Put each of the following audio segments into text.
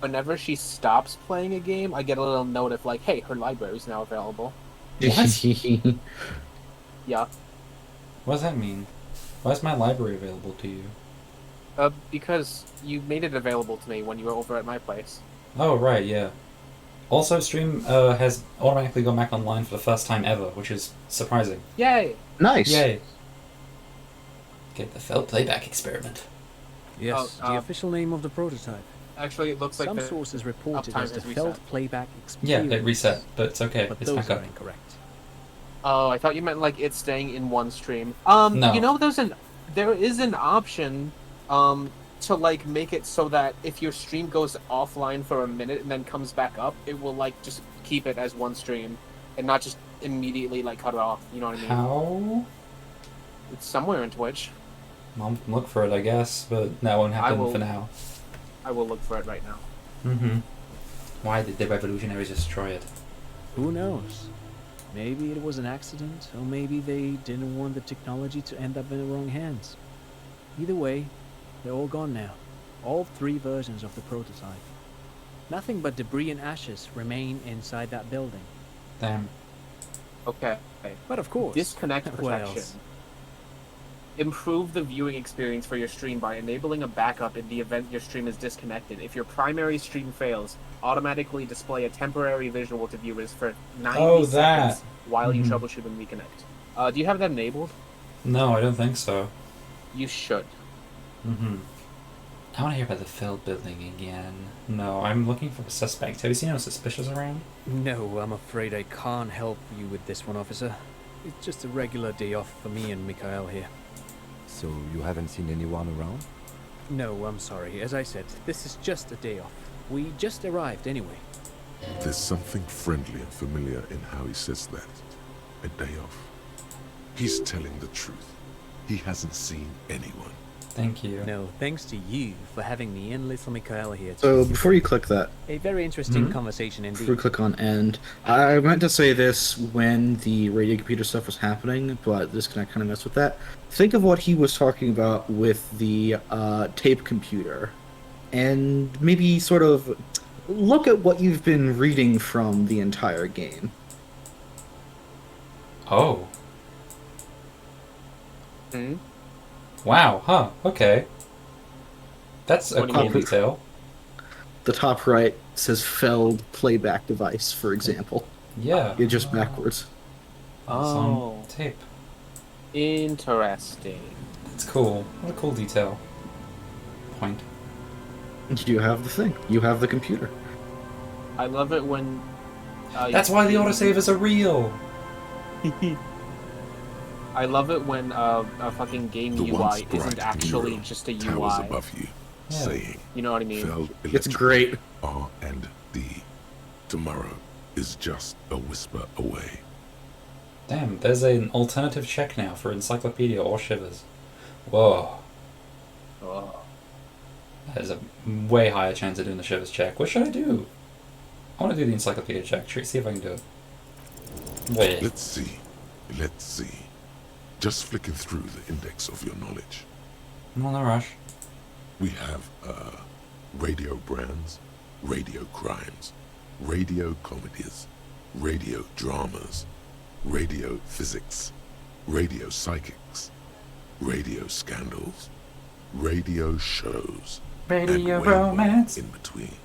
whenever she stops playing a game, I get a little note of like, hey, her library is now available. What? Yeah. What does that mean? Why is my library available to you? Because you made it available to me when you were over at my place. Oh, right, yeah. Also, stream has automatically gone back online for the first time ever, which is surprising. Yay! Nice. Yay! Get the failed playback experiment. Yes, the official name of the prototype. Actually, it looks like Some the sources report it uptime as the has failed reset. playback Yeah, experience. it reset, but it's okay. But It's those back up. are incorrect. Oh, I thought you meant like it's staying in one stream. No. You know, there is an option, to like make it so that if your stream goes offline for a minute and then comes back up, it will like just keep it as one stream and not just immediately like cut it off. You know what I mean? How? It's somewhere in Twitch. I'll look for it, I guess, but that won't happen for now. I will look for it right now. Mm-hmm. Why did the revolutionaries destroy it? Who knows? Maybe it was an accident, or maybe they didn't want the technology to end up in the wrong hands. Either way, they're all gone now. All 3 versions of the prototype. Nothing but debris and ashes remain inside that building. Damn. Okay. But of course, Disconnect what protection. else? Improve the viewing experience for your stream by enabling a backup in the event your stream is disconnected. If your primary stream fails, automatically display a temporary visual to viewers for 90 seconds while you troubleshoot and reconnect. Do you have that enabled? No, I don't think so. You should. Mm-hmm. I want to hear about the failed building again. No, I'm looking for a suspect. Have you seen anyone suspicious around? No, I'm afraid I can't help you with this one, officer. It's just a regular day off for me and Mikhail here. So you haven't seen anyone around? No, I'm sorry. As I said, this is just a day off. We just arrived anyway. There's something friendly and familiar in how he says that. A day off. He's telling the truth. He hasn't seen anyone. Thank you. No, thanks to you for having me and little Mikhail here So too. before you click that, A very interesting conversation before indeed. we click on end, I meant to say this when the radio computer stuff was happening, but disconnect kind of messed with that. Think of what he was talking about with the tape computer, and maybe sort of look at what you've been reading from the entire game. Oh. Hmm? Wow, huh, okay. That's a What do you cool mean? detail. The top right says failed playback device, for example. Yeah. It's just backwards. It's on tape. Interesting. That's cool. What a cool detail. Point. You have the thing. You have the computer. I love it when... That's why the autosavers are real! I love it when a fucking game The once UI isn't bright actually mirror just a towers UI. above you, Yeah. saying, You know what I mean? "Felled It's electrical great. R&D. Tomorrow is just a whisper away." Damn, there's an alternative check now for Encyclopedia or Shivers. Whoa. Oh. There's a way higher chance of doing the Shivers check. What should I do? I want to do the Encyclopedia check. See if I can do it. Wait. Let's see. Just flicking through the index of your knowledge. No rush. We have radio brands, radio crimes, radio comedies, radio dramas, radio physics, radio psychics, radio scandals, radio shows, Radio and way more romance. in between.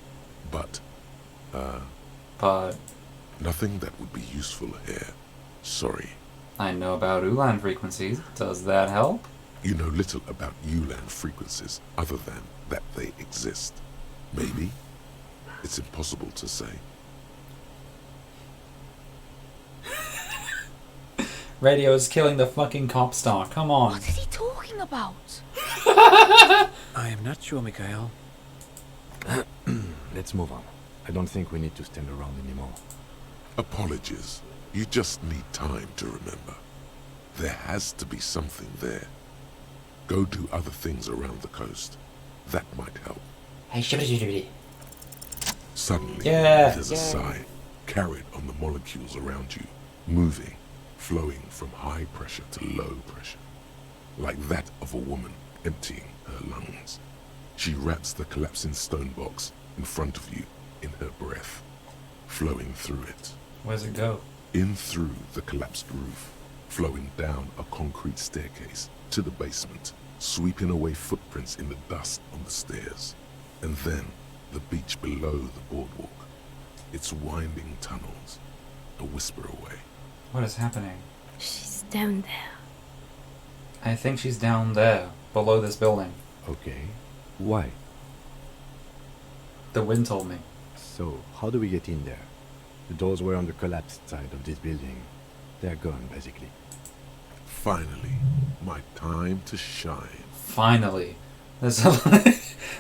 But But nothing that would be useful here. Sorry. I know about Ulan frequencies. Does that help? You know little about ULAN frequencies other than that they exist. Maybe. It's impossible to say. Radio's killing the fucking cop star. Come on. What is he talking about? I am not sure, Mikhail. Let's move on. I don't think we need to stand around anymore. Apologies. You just need time to remember. There has to be something there. Go do other things around the coast. That might help. Hey, shibby. Suddenly, Yeah. there's a sigh carried on the molecules around you, moving, flowing from high pressure to low pressure, like that of a woman emptying her lungs. She wraps the collapsing stone box in front of you, in her breath, flowing through it. Where's it go? In through the collapsed roof, flowing down a concrete staircase to the basement, sweeping away footprints in the dust on the stairs. And then the beach below the boardwalk, its winding tunnels, a whisper away. What is happening? She's down there. I think she's down there, below this building. Okay. Why? The wind told me. So, how do we get in there? The doors were on the collapsed side of this building. They're gone, basically. Finally, my time to shine. Finally. There's a,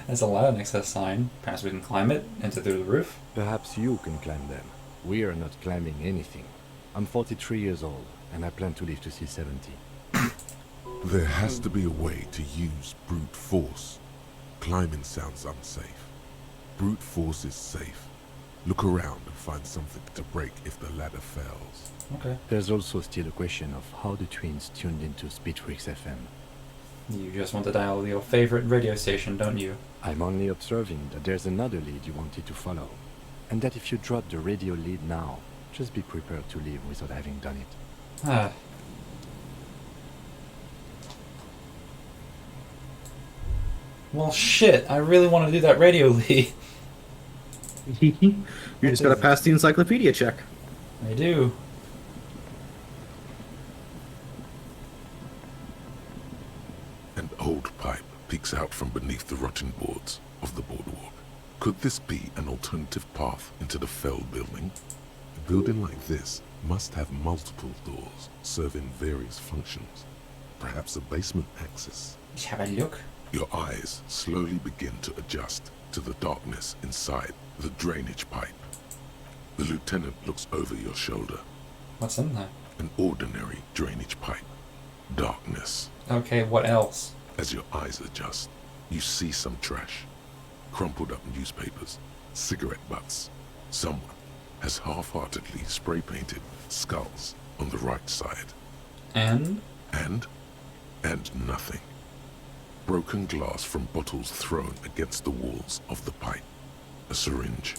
there's a ladder next to the sign. Perhaps we can climb it, enter through the roof. Perhaps you can climb them. We are not climbing anything. I'm 43 years old, and I plan to live to see 70. There has to be a way to use brute force. Climbing sounds unsafe. Brute force is safe. Look around and find something to break if the ladder fails. Okay. There's also still a question of how the twins tuned into Speedfreaks FM. You just want to dial your favorite radio station, don't you? I'm only observing that there's another lead you wanted to follow. And that if you drop the radio lead now, just be prepared to leave without having done it. Ah. Well, shit, I really want to do that radio lead. You just gotta pass the encyclopedia check. I do. An old pipe peeks out from beneath the rotting boards of the boardwalk. Could this be an alternative path into the felled building? A building like this must have multiple doors serving various functions. Perhaps a basement access. Let's have a look. Your eyes slowly begin to adjust to the darkness inside the drainage pipe. The lieutenant looks over your shoulder. What's in there? An ordinary drainage pipe. Darkness. Okay, what else? As your eyes adjust, you see some trash. Crumpled up newspapers, cigarette butts. Someone has half-heartedly spray-painted skulls on the right side. And? And nothing. Broken glass from bottles thrown against the walls of the pipe. A syringe.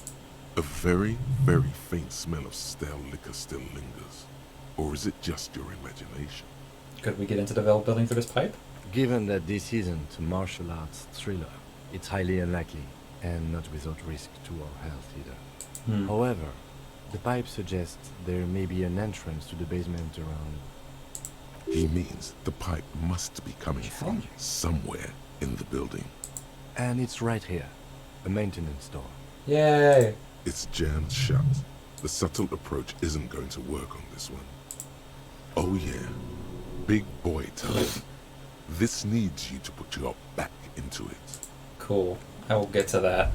A very, very faint smell of stale liquor still lingers. Or is it just your imagination? Could we get into the Vell building through this pipe? Given that this isn't a martial arts thriller, it's highly unlikely, and not without risk to our health either. However, the pipe suggests there may be an entrance to the basement around. He means the pipe must be coming from Challenging. somewhere in the building. And it's right here, a maintenance door. Yay! It's jammed shut. The subtle approach isn't going to work on this one. Oh yeah, big boy time. This needs you to put your back into it. Cool. I will get to that.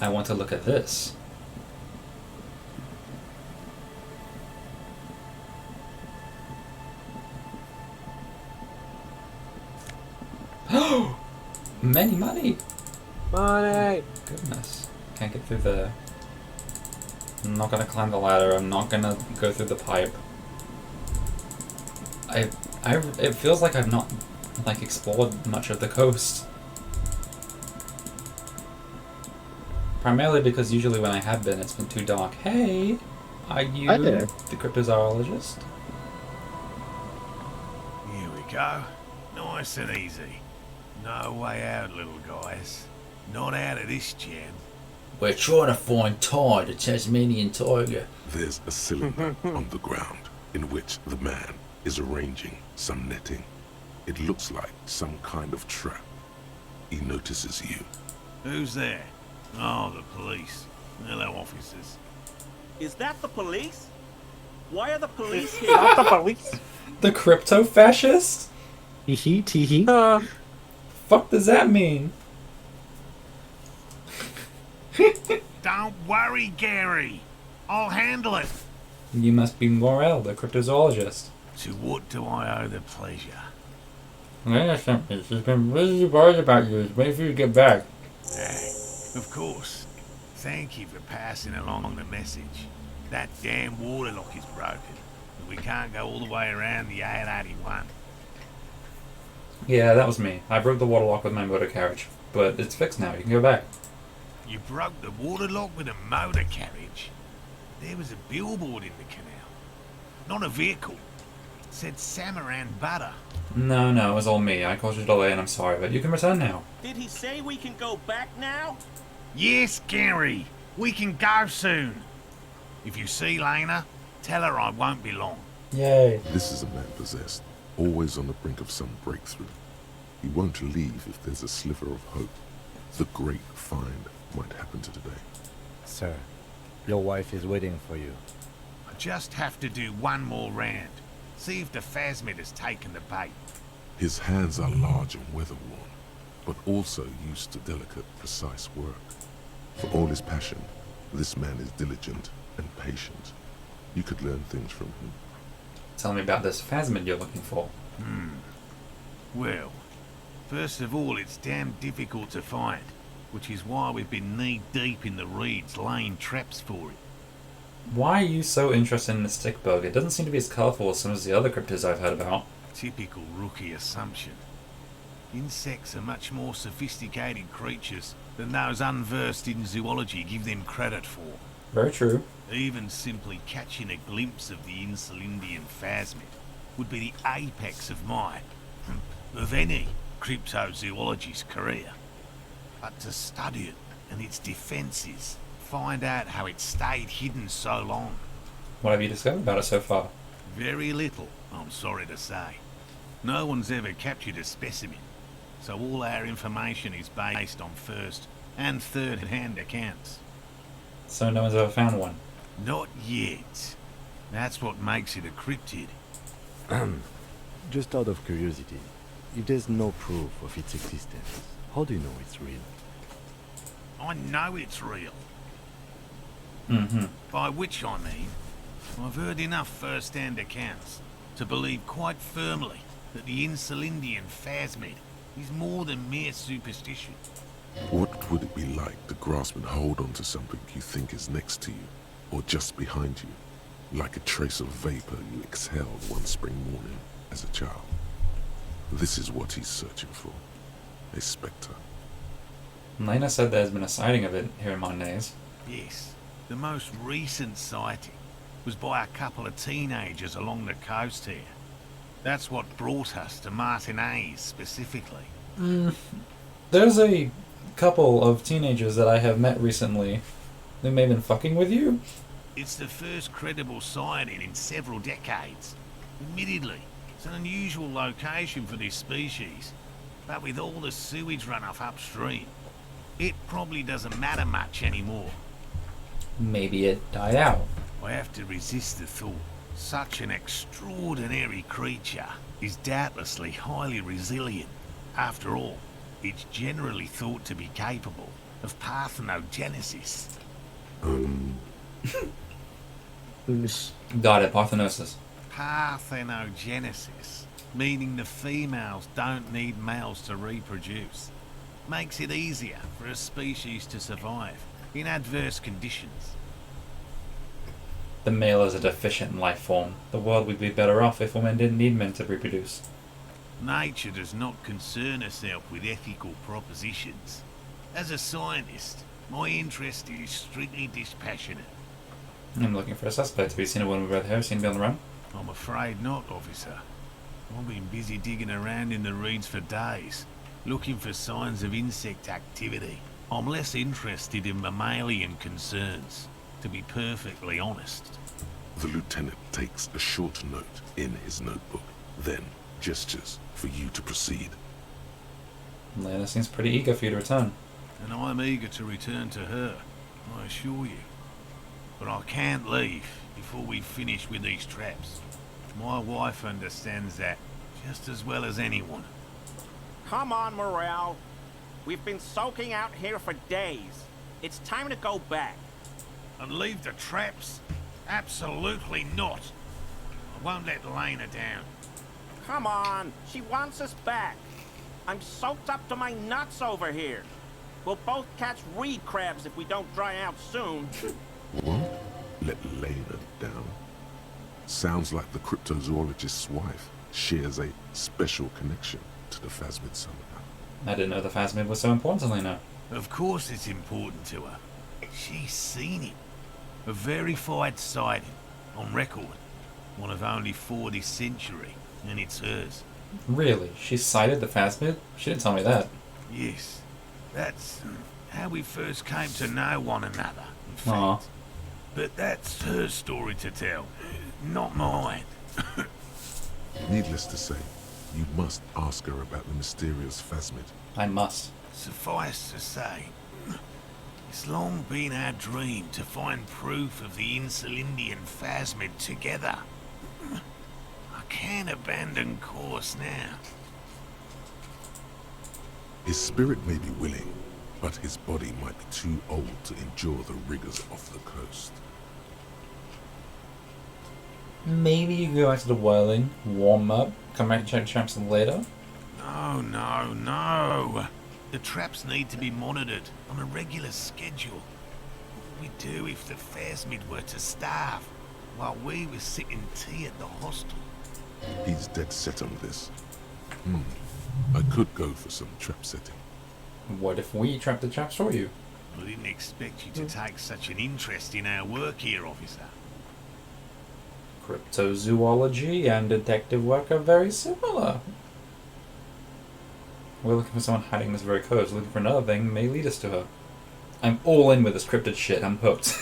I want to look at this. Many money! Money! Goodness. Can't get through there. I'm not gonna climb the ladder. I'm not gonna go through the pipe. It feels like I've not, explored much of the coast. Primarily because usually when I have been, it's been too dark. Hey! Are you Hi there. the cryptozoologist? Here we go. Nice and easy. No way out, little guys. Not out of this jam. We're trying to find Ty, the Tasmanian tiger. There's a cylinder on the ground in which the man is arranging some netting. It looks like some kind of trap. He notices you. Who's there? Oh, the police. Hello, officers. Is that the police? Why are the police here? Not the police. The crypto fascist? Teehee, teehee. Fuck does that mean? Don't worry, Gary. I'll handle it. You must be Morel, the cryptozoologist. To what do I owe the pleasure? She's been really worried about you. Wait for you to get back. Of course. Thank you for passing along the message. That damn water lock is broken. And we can't go all the way around the 881. Yeah, that was me. I broke the water lock with my motor carriage. But it's fixed now. You can go back. You broke the waterlock with a motor carriage. There was a billboard in the canal. Not a vehicle. It said Samaran Butter. No, it was all me. I caused you delay and I'm sorry, but you can return now. Did he say we can go back now? Yes, Gary. We can go soon. If you see Lena, tell her I won't be long. Yay. This is a man possessed, always on the brink of some breakthrough. He won't leave if there's a sliver of hope. The great find might happen today. Sir, your wife is waiting for you. I just have to do one more round. See if the phasmid has taken the bait. His hands are large and weather-worn, but also used to delicate, precise work. For all his passion, this man is diligent and patient. You could learn things from him. Tell me about this phasmid you're looking for. Well, first of all, it's damn difficult to find, which is why we've been knee-deep in the reeds laying traps for it. Why are you so interested in the stick bug? It doesn't seem to be as colourful as some of the other cryptids I've heard about. Typical rookie assumption. Insects are much more sophisticated creatures than those unversed in zoology give them credit for. Very true. Even simply catching a glimpse of the Insulindian phasmid would be the apex of of any cryptozoologist's career. But to study it and its defences, find out how it stayed hidden so long. What have you discovered about it so far? Very little, I'm sorry to say. No one's ever captured a specimen, so all our information is based on first and third-hand accounts. So no one's ever found one? Not yet. That's what makes it a cryptid. Just out of curiosity, if there's no proof of its existence, how do you know it's real? I know it's real. Mm-hmm. By which I mean, I've heard enough first-hand accounts to believe quite firmly that the Insulindian phasmid is more than mere superstition. What would it be like to grasp and hold onto something you think is next to you, or just behind you, like a trace of vapor you exhaled one spring morning as a child? This is what he's searching for. A spectre. Lena said there's been a sighting of it here in Mondays. Yes, the most recent sighting was by a couple of teenagers along the coast here. That's what brought us to Martinez specifically. There's a couple of teenagers that I have met recently who may have been fucking with you. It's the first credible sighting in several decades. Admittedly, it's an unusual location for this species, but with all the sewage runoff upstream, it probably doesn't matter much anymore. Maybe it died out. I have to resist the thought. Such an extraordinary creature is doubtlessly highly resilient. After all, it's generally thought to be capable of parthenogenesis. Got it, parthenosis. Parthenogenesis, meaning the females don't need males to reproduce. Makes it easier for a species to survive in adverse conditions. The male is a deficient life form. The world would be better off if women didn't need men to reproduce. Nature does not concern herself with ethical propositions. As a scientist, my interest is strictly dispassionate. I'm looking for a suspect. Have you seen a woman with red hair? Seen to be on the run? I'm afraid not, officer. I've been busy digging around in the reeds for days, looking for signs of insect activity. I'm less interested in mammalian concerns, to be perfectly honest. The lieutenant takes a short note in his notebook, then gestures for you to proceed. Lena seems pretty eager for you to return. And I'm eager to return to her, I assure you. But I can't leave before we finish with these traps. My wife understands that just as well as anyone. Come on, Morel. We've been soaking out here for days. It's time to go back. And leave the traps? Absolutely not. I won't let Lena down. Come on, she wants us back. I'm soaked up to my nuts over here. We'll both catch reed crabs if we don't dry out soon. What? Let Lena down? Sounds like the cryptozoologist's wife shares a special connection to the phasmid summoner. I didn't know the phasmid was so important to Lena. Of course it's important to her. She's seen it. A verified sighting, on record. One of only 4 this century, and it's hers. Really? She sighted the phasmid? She didn't tell me that. Yes, that's how we first came to know one another, in fact. Aw. But that's her story to tell, not mine. Needless to say, you must ask her about the mysterious phasmid. I must. Suffice to say, it's long been our dream to find proof of the Insulindian phasmid together. I can't abandon course now. His spirit may be willing, but his body might be too old to endure the rigors of the coast. Maybe you can go back to the whirling, warm up, come back and check traps later? No. The traps need to be monitored on a regular schedule. What would we do if the phasmid were to starve while we were sitting tea at the hostel? He's dead set on this. I could go for some trap setting. What if we trap the traps for you? I didn't expect you to take such an interest in our work here, officer. Cryptozoology and detective work are very similar. We're looking for someone hiding this very coast. Looking for another thing may lead us to her. I'm all in with this cryptid shit. I'm hooked.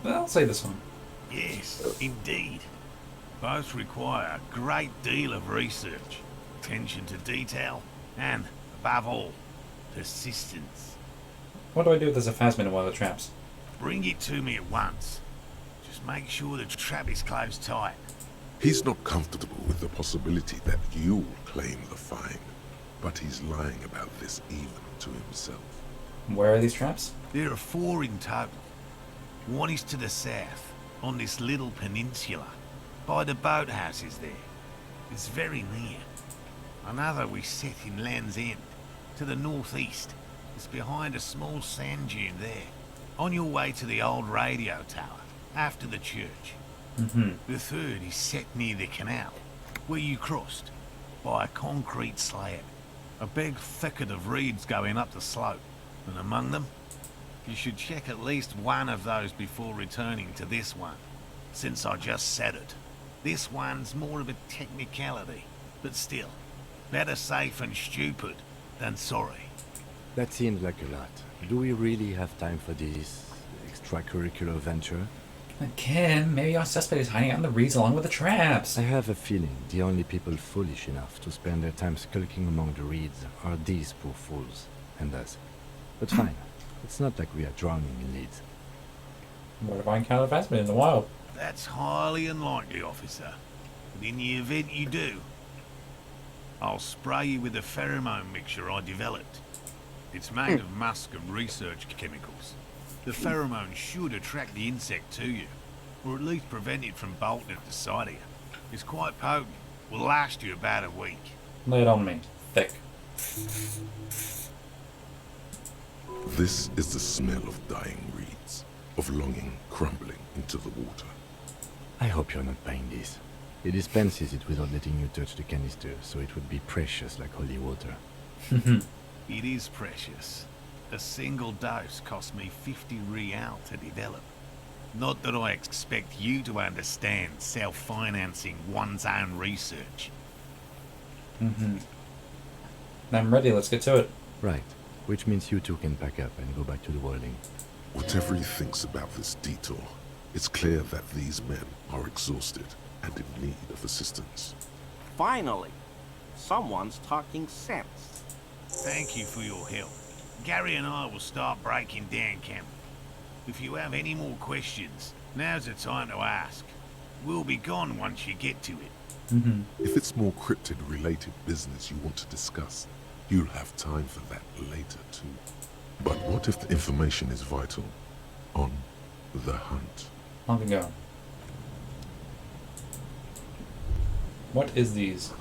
Well, I'll say this one. Yes, indeed. Both require a great deal of research, attention to detail, and, above all, persistence. What do I do if there's a phasmid in one of the traps? Bring it to me at once. Just make sure the trap is closed tight. He's not comfortable with the possibility that you'll claim the find, but he's lying about this even to himself. Where are these traps? There are 4 in total. One is to the south, on this little peninsula, by the boathouses there. It's very near. Another we set in Land's End, to the northeast. It's behind a small sand dune there, on your way to the old radio tower, after the church. The third is set near the canal, where you crossed, by a concrete slab. A big thicket of reeds going up the slope, and among them, you should check at least one of those before returning to this one, since I just said it. This one's more of a technicality, but still, better safe and stupid than sorry. That seems like a lot. Do we really have time for this extracurricular venture? Again, maybe our suspect is hiding out in the reeds along with the traps. I have a feeling the only people foolish enough to spend their time skulking among the reeds are these poor fools, and us. But fine, it's not like we are drowning in leads. What if I encounter the phasmid in the wild? That's highly unlikely, officer. But in the event you do, I'll spray you with a pheromone mixture I developed. It's made of musk and research chemicals. The pheromone should attract the insect to you, or at least prevent it from bolting at the sight of you. It's quite potent. Will last you about a week. Lay it on me. Thick. This is the smell of dying reeds, of longing crumbling into the water. I hope you're not buying this. He dispenses it without letting you touch the canister, so it would be precious like holy water. It is precious. A single dose cost me 50 real to develop. Not that I expect you to understand self-financing one's own research. I'm ready, let's get to it. Right, which means you two can pack up and go back to the whirling. Whatever he thinks about this detour, it's clear that these men are exhausted and in need of assistance. Finally, someone's talking sense. Thank you for your help. Gary and I will start breaking down camp. If you have any more questions, now's the time to ask. We'll be gone once you get to it. If it's more cryptid-related business you want to discuss, you'll have time for that later too. But what if the information is vital? On the hunt. On we go. What is these?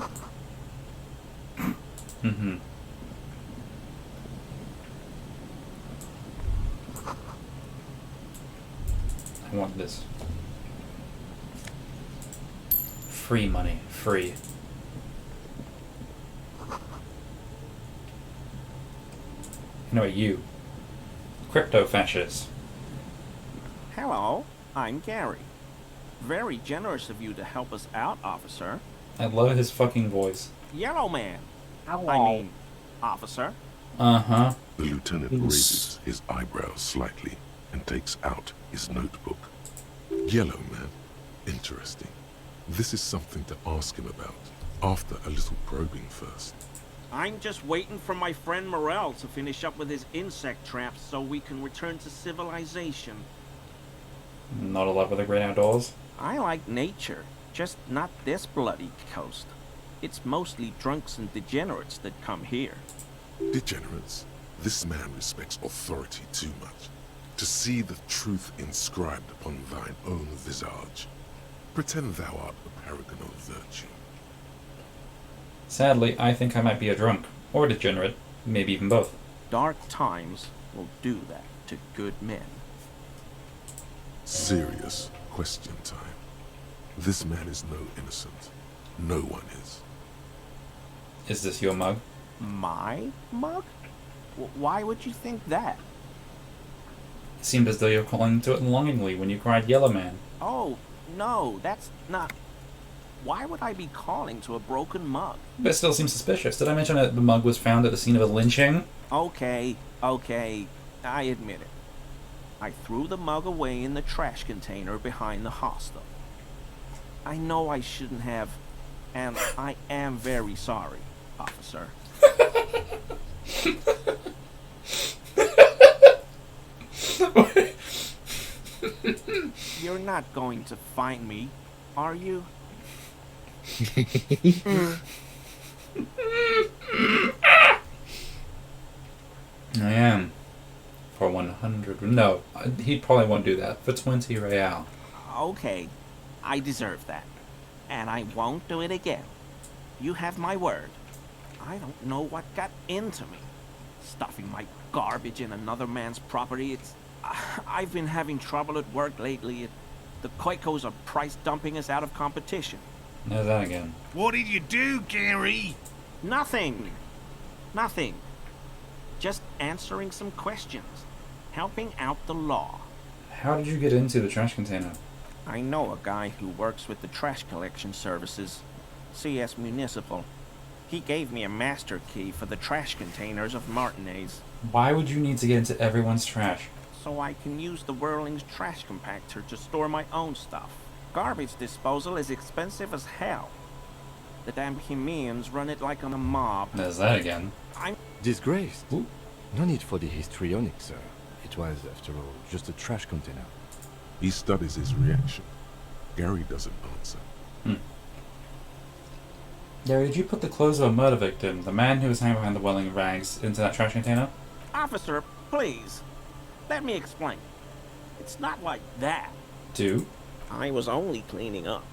I want this. Free money. Free. No, you. Crypto-fascist. Hello, I'm Gary. Very generous of you to help us out, officer. I love his fucking voice. Yellow Man. I mean, officer. Uh-huh. The lieutenant raises his eyebrows slightly and takes out his notebook. Yellow Man. Interesting. This is something to ask him about after a little probing first. I'm just waiting for my friend Morel to finish up with his insect traps so we can return to civilization. Not a lot with the great outdoors. I like nature, just not this bloody coast. It's mostly drunks and degenerates that come here. Degenerates. This man respects authority too much. To see the truth inscribed upon thine own visage. Pretend thou art a paragon of virtue. Sadly, I think I might be a drunk. Or degenerate. Maybe even both. Dark times will do that to good men. Serious question time. This man is no innocent. No one is. Is this your mug? My mug? Why would you think that? It seemed as though you were calling to it longingly when you cried Yellow Man. Oh, no, that's not... Why would I be calling to a broken mug? But it still seems suspicious. Did I mention that the mug was found at the scene of a lynching? Okay, I admit it. I threw the mug away in the trash container behind the hostel. I know I shouldn't have, and I am very sorry, officer. You're not going to find me, are you? I am. For 100... No, he probably won't do that. For 20 real. Okay, I deserve that. And I won't do it again. You have my word. I don't know what got into me. Stuffing my garbage in another man's property, I've been having trouble at work lately. The Koikos are price dumping us out of competition. There's that again. What did you do, Gary? Nothing. Just answering some questions. Helping out the law. How did you get into the trash container? I know a guy who works with the trash collection services. CS Municipal. He gave me a master key for the trash containers of Martinez. Why would you need to get into everyone's trash? So I can use the Whirling's trash compactor to store my own stuff. Garbage disposal is expensive as hell. The damn Bohemians run it like a mob. There's that again. I'm Disgraced. Ooh. No need for the histrionic, sir. It was, after all, just a trash container. He studies his reaction. Gary doesn't answer. Gary, did you put the clothes of a murder victim, the man who was hanging behind the welling rags, into that trash container? Officer, please. Let me explain. It's not like that. Do? I was only cleaning up.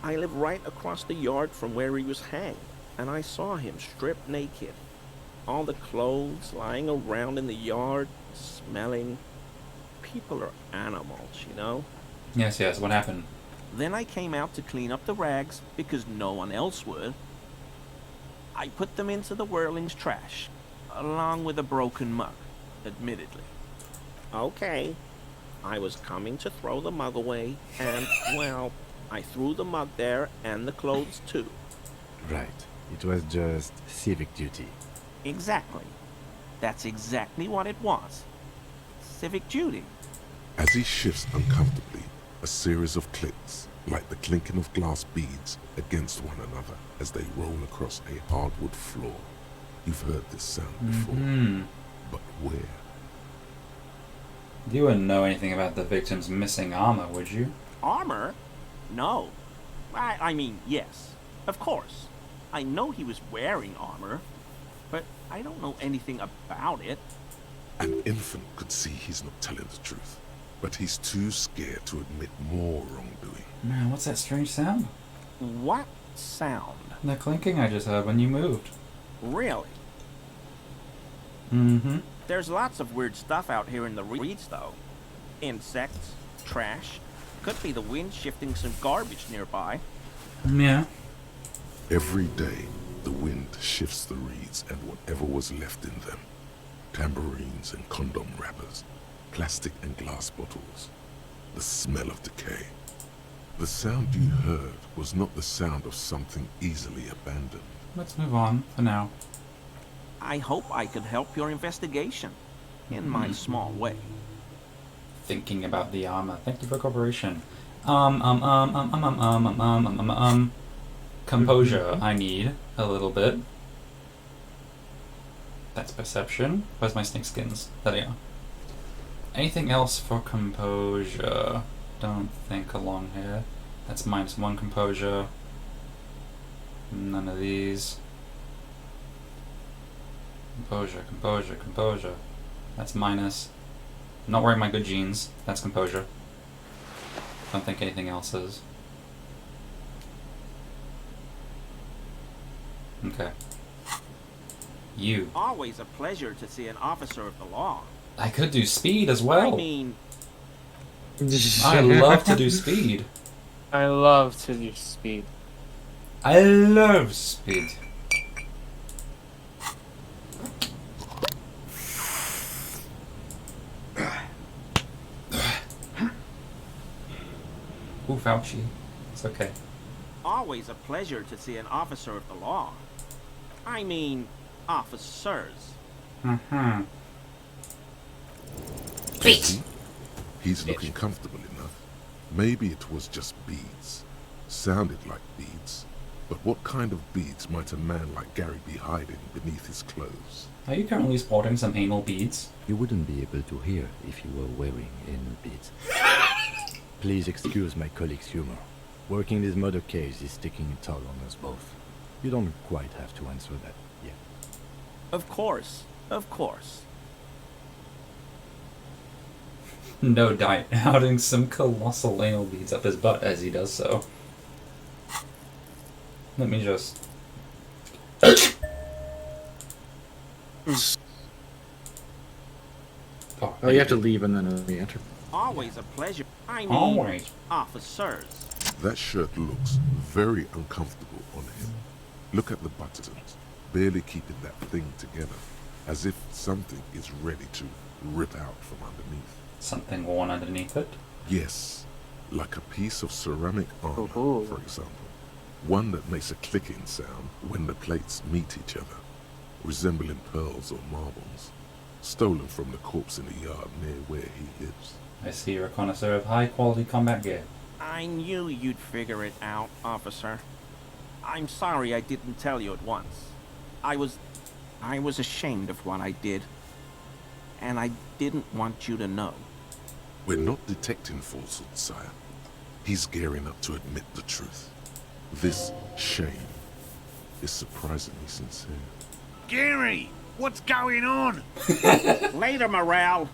I live right across the yard from where he was hanged, and I saw him stripped naked. All the clothes lying around in the yard, smelling. People are animals, you know? Yes, what happened? Then I came out to clean up the rags because no one else would. I put them into the Whirling's trash, along with a broken mug, admittedly. Okay, I was coming to throw the mug away, and, well, I threw the mug there and the clothes too. Right. It was just civic duty. Exactly. That's exactly what it was. Civic duty. As he shifts uncomfortably, a series of clicks, like the clinking of glass beads against one another as they roll across a hardwood floor. You've heard this sound before, but where? You wouldn't know anything about the victim's missing armor, would you? Armor? No. I mean, yes. Of course. I know he was wearing armor, but I don't know anything about it. An infant could see he's not telling the truth, but he's too scared to admit more wrongdoing. Man, what's that strange sound? What sound? The clinking I just heard when you moved. Really? Mm-hmm. There's lots of weird stuff out here in the reeds, though. Insects, trash. Could be the wind shifting some garbage nearby. Yeah. Every day, the wind shifts the reeds and whatever was left in them. tambourines and condom wrappers, plastic and glass bottles, the smell of decay. The sound you heard was not the sound of something easily abandoned. Let's move on for now. I hope I could help your investigation in my small way. Thinking about the armor. Thank you for cooperation. Composure. I need a little bit. That's perception. Where's my snake skins? There they are. Anything else for composure? Don't think along here. That's -1 composure. None of these. Composure, composure, composure. That's minus. I'm not wearing my good jeans. That's composure. Don't think anything else is. Okay. You. Always a pleasure to see an officer of the law. I could do speed as well. I mean, I love to do speed. I love to do speed. I love speed. Ooh, Fauci. It's okay. always a pleasure to see an officer of the law. I mean, officers. Mm-hmm. He's looking comfortable enough. Maybe it was just beads. Sounded like beads. But what kind of beads might a man like Gary be hiding beneath his clothes? Are you currently sporting some anal beads? You wouldn't be able to hear if you were wearing anal beads. Please excuse my colleague's humor. Working this murder case is taking a toll on us both. You don't quite have to answer that yet. Of course, of course. No doubt, outing some colossal anal beads up his butt as he does so. Let me just... Oh, you have to leave and then re-enter. Always a pleasure. I mean, Always. officers. That shirt looks very uncomfortable on him. Look at the buttons, barely keeping that thing together, as if something is ready to rip out from underneath. Something worn underneath it? Yes, like a piece of ceramic armor, Ooh. for example. One that makes a clicking sound when the plates meet each other, resembling pearls or marbles, stolen from the corpse in the yard near where he lives. I see you're a connoisseur of high-quality combat gear. I knew you'd figure it out, officer. I'm sorry I didn't tell you at once. I was ashamed of what I did. And I didn't want you to know. We're not detecting falsehood, sire. He's gearing up to admit the truth. This shame is surprisingly sincere. Gary, what's going on? Later, Morale.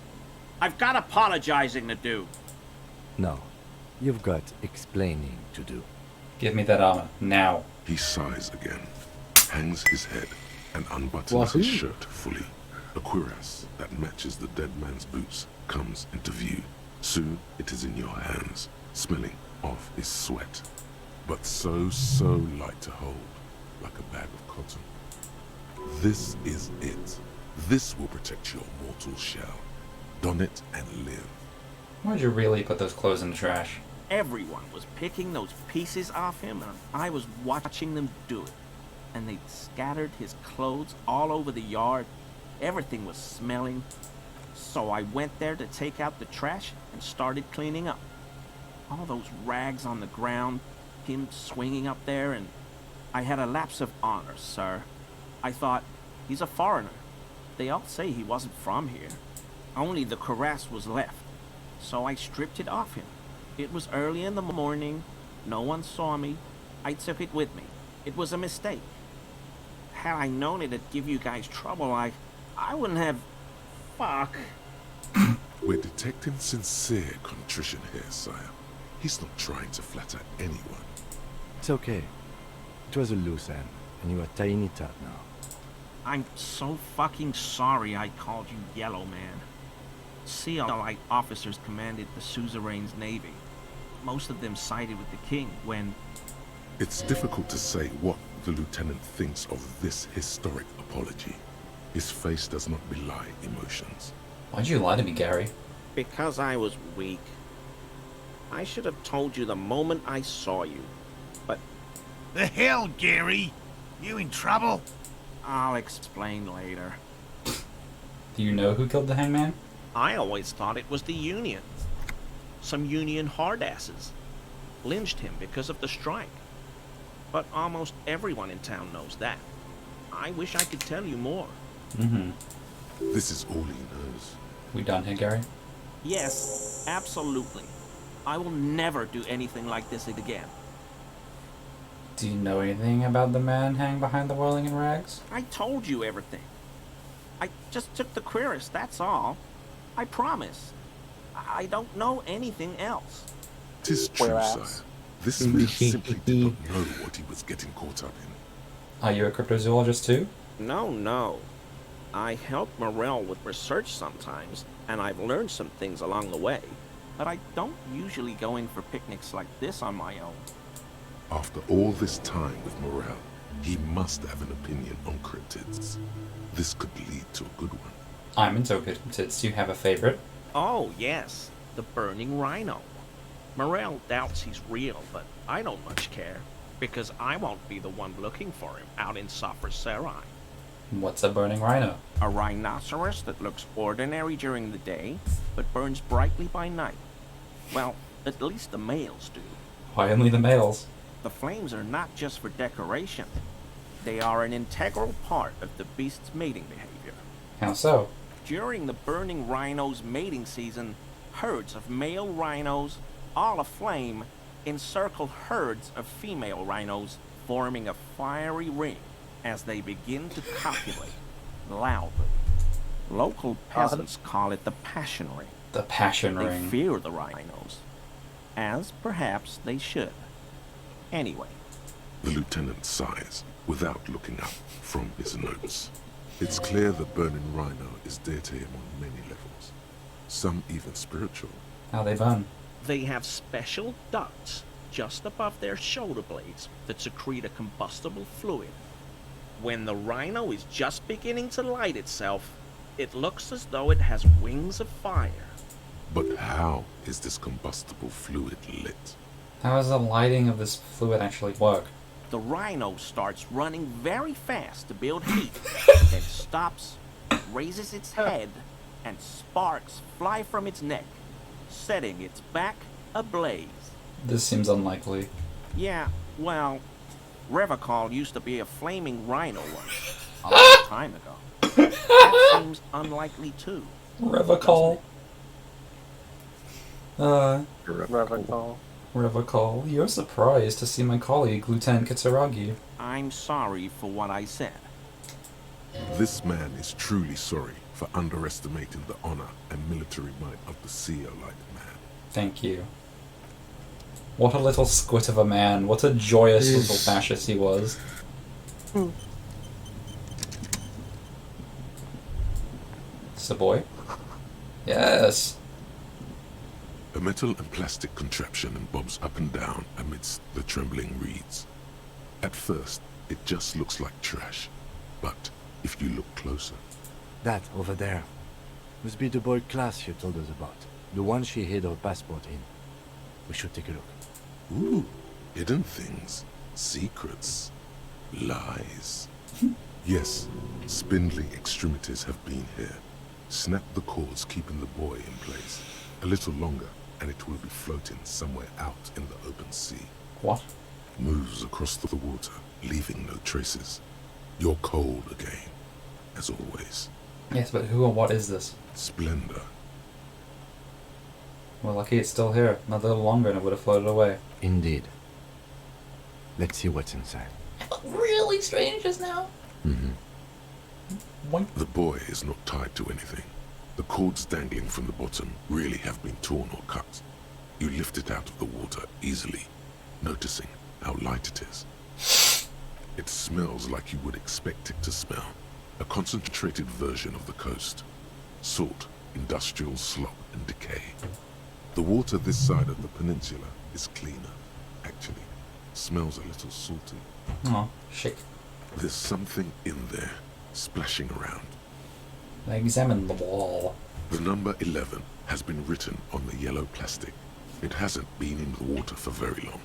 I've got apologizing to do. No, you've got explaining to do. Give me that armor, now. He sighs again, hangs his head, and unbuttons Wahoo. his shirt fully. A cuirass that matches the dead man's boots comes into view. Soon it is in your hands, smelling of his sweat. But so light to hold, like a bag of cotton. This is it. This will protect your mortal shell. Don it and live. Why'd you really put those clothes in the trash? Everyone was picking those pieces off him, and I was watching them do it. And they'd scattered his clothes all over the yard. Everything was smelling. So I went there to take out the trash and started cleaning up. All those rags on the ground, him swinging up there, and I had a lapse of honor, sir. I thought, he's a foreigner. They all say he wasn't from here. Only the cuirass was left. So I stripped it off him. It was early in the morning. No one saw me. I took it with me. It was a mistake. Had I known it'd give you guys trouble, I wouldn't have... Fuck. We're detecting sincere contrition here, sire. He's not trying to flatter anyone. It's okay. It was a loose end, and you're a tiny tot now. I'm so fucking sorry I called you Yellow Man. CLI officers commanded the suzerain's navy. Most of them sided with the king when... It's difficult to say what the lieutenant thinks of this historic apology. His face does not belie emotions. Why'd you lie to me, Gary? Because I was weak. I should have told you the moment I saw you. But The hell, Gary? You in trouble? I'll explain later. Do you know who killed the hangman? I always thought it was the Union. Some Union hardasses lynched him because of the strike. But almost everyone in town knows that. I wish I could tell you more. Mm-hmm. This is all he knows. We done here, Gary? Yes, absolutely. I will never do anything like this again. Do you know anything about the man hanging behind the whirling in rags? I told you everything. I just took the cuirass, that's all. I promise. I don't know anything else. 'Tis true, Whereas- sire. This man simply did not know what he was getting caught up in. Are you a cryptozoologist too? No. I help Morel with research sometimes, and I've learned some things along the way. But I don't usually go in for picnics like this on my own. After all this time with Morel, he must have an opinion on cryptids. This could lead to a good one. I'm into cryptids. Do you have a favorite? Oh, yes, the burning rhino. Morel doubts he's real, but I don't much care, because I won't be the one looking for him out in Sopher Serai. What's a burning rhino? A rhinoceros that looks ordinary during the day, but burns brightly by night. Well, at least the males do. Why only the males? The flames are not just for decoration. They are an integral part of the beast's mating behavior. How so? During the burning rhino's mating season, herds of male rhinos, all aflame, encircle herds of female rhinos, forming a fiery ring as they begin to copulate loudly. Local peasants call it the passion ring. The passion They ring. fear the rhinos, as perhaps they should. Anyway, The lieutenant sighs without looking up from his notes. It's clear the burning rhino is dear to him on many levels, some even spiritual. How they burn? they have special ducts just above their shoulder blades that secrete a combustible fluid. When the rhino is just beginning to light itself, it looks as though it has wings of fire. But how is this combustible fluid lit? How does the lighting of this fluid actually work? The rhino starts running very fast to build heat, then stops, raises its head, and sparks fly from its neck, setting its back ablaze. This seems unlikely. Yeah, well, Revacol used to be a flaming rhino once, a long time ago. That seems unlikely too. Revacol. Revacol. You're surprised to see my colleague, Lieutenant Kitsuragi. I'm sorry for what I said. This man is truly sorry for underestimating the honor and military might of the Seolite man. Thank you. What a little squit of a man. What a joyous little fascist he was. Savoy? Yes. A metal and plastic contraption bobs up and down amidst the trembling reeds. At first, it just looks like trash, but if you look closer, That over there must be the boy class you told us about. The one she hid her passport in. We should take a look. ooh, hidden things, secrets, lies. Yes, spindly extremities have been here. Snap the cords keeping the boy in place. A little longer, and it will be floating somewhere out in the open sea. What? Moves across the water, leaving no traces. You're cold again, as always. Yes, but who or what is this? Splendor. Well, lucky it's still here. Another little longer and it would have floated away. Indeed. Let's see what's inside. Really strange just now. Boink. The boy is not tied to anything. The cords dangling from the bottom really have been torn or cut. You lift it out of the water easily, noticing how light it is. It smells like you would expect it to smell. A concentrated version of the coast. Salt, industrial slop, and decay. The water this side of the peninsula is cleaner. Actually, smells a little salty. Oh, shit. There's something in there, splashing around, I examine the wall. The number 11 has been written on the yellow plastic. It hasn't been in the water for very long,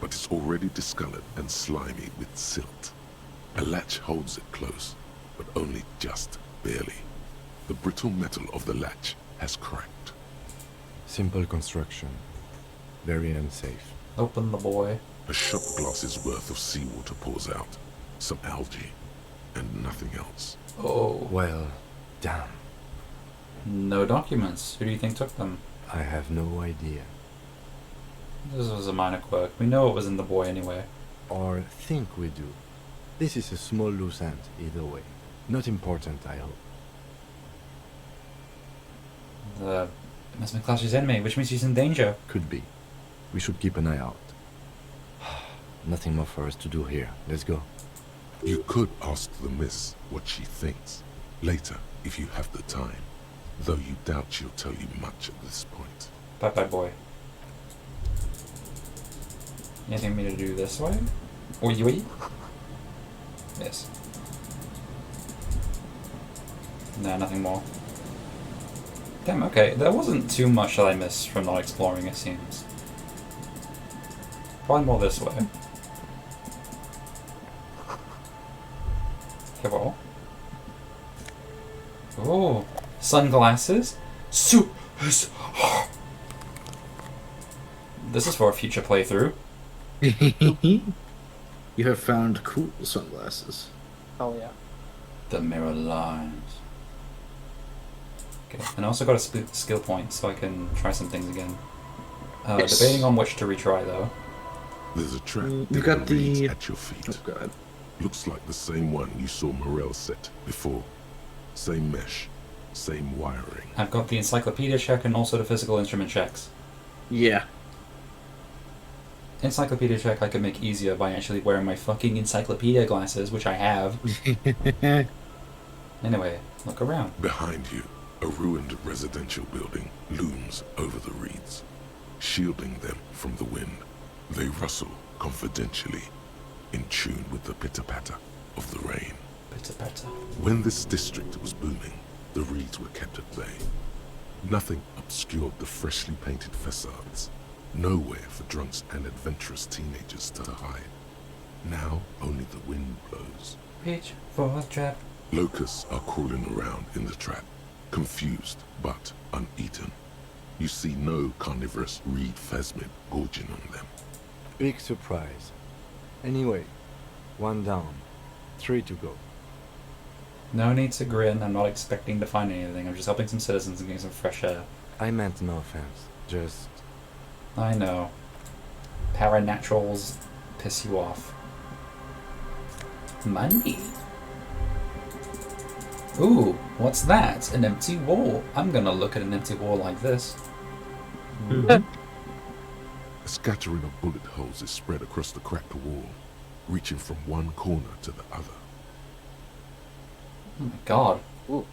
but it's already discolored and slimy with silt. A latch holds it close, but only just barely. The brittle metal of the latch has cracked. Simple construction. Very unsafe. Open the boy. A shot glass's worth of seawater pours out, some algae, and nothing else. Oh. Well, damn. No documents. Who do you think took them? I have no idea. This was a minor quirk. We know it was in the boy anyway. Or think we do. This is a small loose end, either way. Not important, I hope. The Miss McClatchy's enemy, which means she's in danger. Could be. We should keep an eye out. Nothing more for us to do here. Let's go. You could ask the miss what she thinks later if you have the time, though you doubt she'll tell you much at this point. Bye bye, boy. Anything me to do this way? Oi, oi. Yes. No, nothing more. Damn, okay. There wasn't too much that I missed from not exploring, it seems. Probably more this way. Okay, well. Oh, sunglasses? This is for a future playthrough. You have found cool sunglasses. Oh yeah. The mirror lines. Okay, and I also got a skill point so I can try some things again. Yes. Debating on which to retry though. There's a trap You in got the reeds the... at your feet. Oh god. Looks like the same one you saw Morel set before. Same mesh, same wiring. I've got the encyclopedia check and also the physical instrument checks. Yeah. Encyclopedia check I could make easier by actually wearing my fucking encyclopedia glasses, which I have. Anyway, look around. Behind you, a ruined residential building looms over the reeds, shielding them from the wind. They rustle confidentially, in tune with the pitter-patter of the rain. Pitter-patter. When this district was booming, the reeds were kept at bay. Nothing obscured the freshly painted facades. Nowhere for drunks and adventurous teenagers to hide. Now only the wind blows. Reach for the trap. Locusts are crawling around in the trap, confused but uneaten. You see no carnivorous reed phasmid gorging on them. Big surprise. Anyway, 1 down. 3 to go. No need to grin, I'm not expecting to find anything. I'm just helping some citizens and getting some fresh air. I meant no offense. Just... I know. Paranaturals piss you off. Money. Ooh, what's that? An empty wall. I'm gonna look at an empty wall like this. A scattering of bullet holes is spread across the cracked wall, reaching from one corner to the other. Oh my god. Ooh.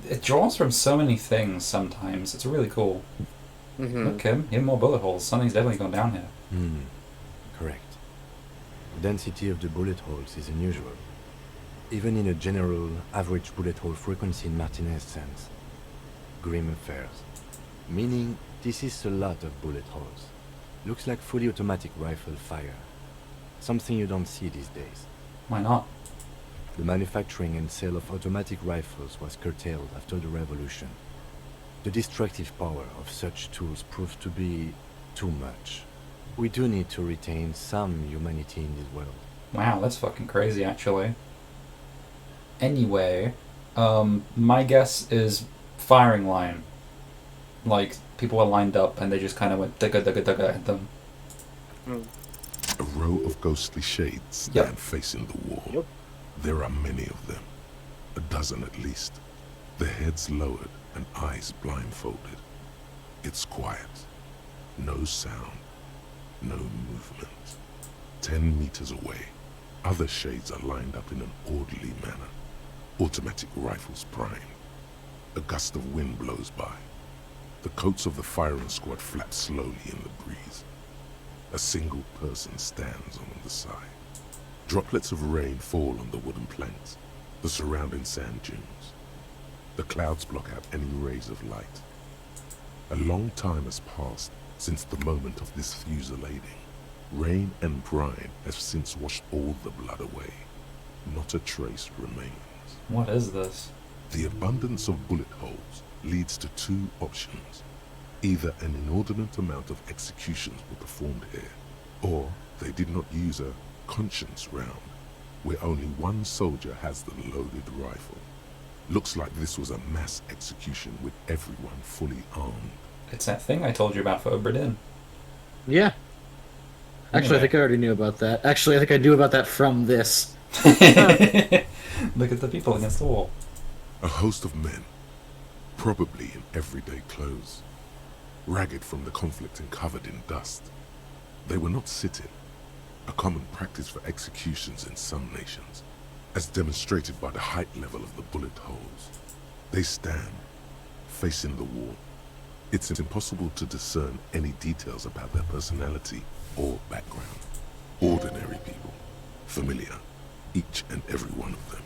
It draws from so many things sometimes. It's really cool. Look, Kim, even more bullet holes. Something's definitely gone down here. Correct. The density of the bullet holes is unusual. Even in a general average bullet hole frequency in Martinez sense. Grim affairs. Meaning, this is a lot of bullet holes. Looks like fully automatic rifle fire. Something you don't see these days. Why not? The manufacturing and sale of automatic rifles was curtailed after the revolution. The destructive power of such tools proved to be too much. We do need to retain some humanity in this world. Wow, that's fucking crazy, actually. Anyway, my guess is firing line. Like, people were lined up and they just kind of went dugga at them. A row of ghostly shades stand facing the wall. Yep. There are many of them, a dozen at least, their heads lowered and eyes blindfolded. It's quiet, no sound, no movement. 10 meters away, other shades are lined up in an orderly manner, automatic rifles primed. A gust of wind blows by. The coats of the firing squad flap slowly in the breeze. A single person stands on the side. Droplets of rain fall on the wooden planks, the surrounding sand dunes. The clouds block out any rays of light. A long time has passed since the moment of this fusillading. Rain and brine have since washed all the blood away. Not a trace remains. What is this? The abundance of bullet holes leads to two options. Either an inordinate amount of executions were performed here, or they did not use a conscience round, where only one soldier has the loaded rifle. Looks like this was a mass execution with everyone fully armed. It's that thing I told you about for Oberdin. Yeah. Actually, I Anyway. think I already knew about that. Actually, I think I knew about that from this. Look at the people against the wall. A host of men, probably in everyday clothes, ragged from the conflict and covered in dust. They were not sitting, a common practice for executions in some nations, as demonstrated by the height level of the bullet holes. They stand, facing the wall. It's impossible to discern any details about their personality or background. Ordinary people, familiar, each and every one of them.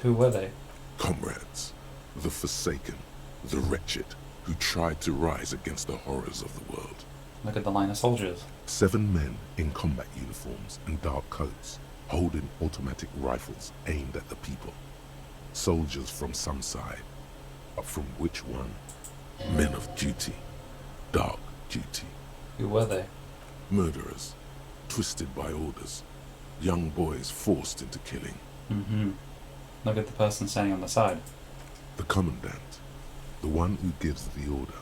Who were they? Comrades, the forsaken, the wretched, who tried to rise against the horrors of the world. Look at the line of soldiers. 7 men in combat uniforms and dark coats, holding automatic rifles aimed at the people. Soldiers from some side, but from which one? Men of duty, dark duty. Who were they? Murderers, twisted by orders, young boys forced into killing. Mm-hmm. Look at the person standing on the side. The commandant, the one who gives the order.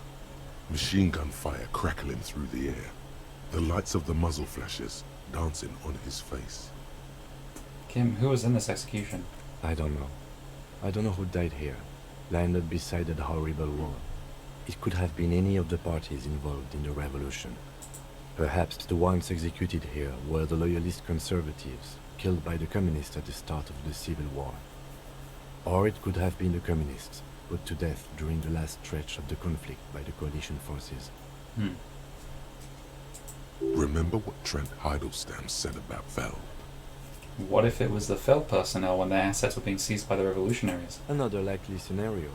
Machine gun fire crackling through the air, the lights of the muzzle flashes dancing on his face. Kim, who was in this execution? I don't know. I don't know who died here, landed beside that horrible wall. It could have been any of the parties involved in the revolution. Perhaps the ones executed here were the loyalist conservatives, killed by the communists at the start of the Civil War. Or it could have been the communists, put to death during the last stretch of the conflict by the coalition forces. Remember what Trent Heidelstein said about Vel? What if it was the Feld personnel when their assets were being seized by the revolutionaries? Another likely scenario.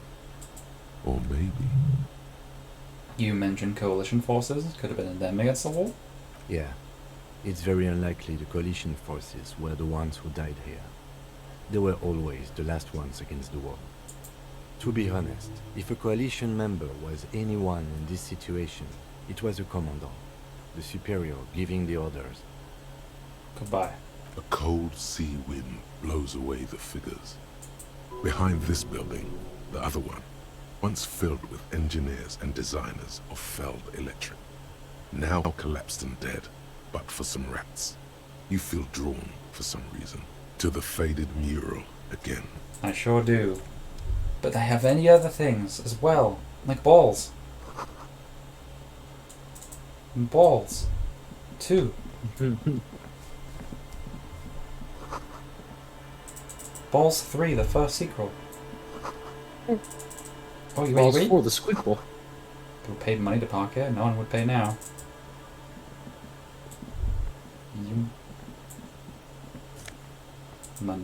Or maybe... You mentioned coalition forces. Could have been them against the wall? Yeah, it's very unlikely the coalition forces were the ones who died here. They were always the last ones against the wall. To be honest, if a coalition member was anyone in this situation, it was a commandant, the superior giving the orders. Goodbye. A cold sea wind blows away the figures. Behind this building, the other one, once filled with engineers and designers of Feld Electric, now collapsed and dead, but for some rats. You feel drawn, for some reason, to the faded mural again. I sure do. But they have any other things as well, like balls. And balls. Too. Balls 3, the first sequel. Oh, you Balls agree? for the squeakle. People paid money to park here. No one would pay now. You... Money.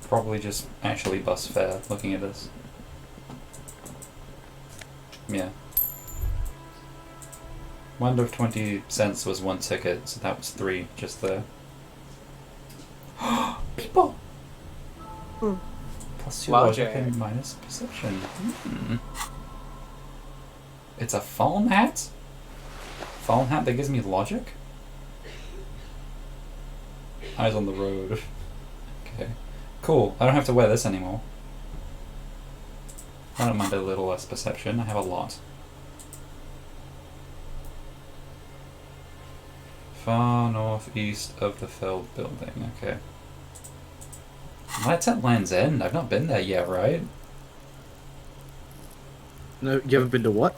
Probably just actually bus fare, looking at this. Yeah. Wonder if 20 cents was 1 ticket, so that was 3 just there. People! Plus 2 logic Logic. and minus perception. It's a fallen hat? Fallen hat that gives me logic? Eyes on the road. Okay. Cool. I don't have to wear this anymore. I don't mind a little less perception. I have a lot. Far northeast of the Feld building. Okay. That's at Land's End. I've not been there yet, right? No, you haven't been to what?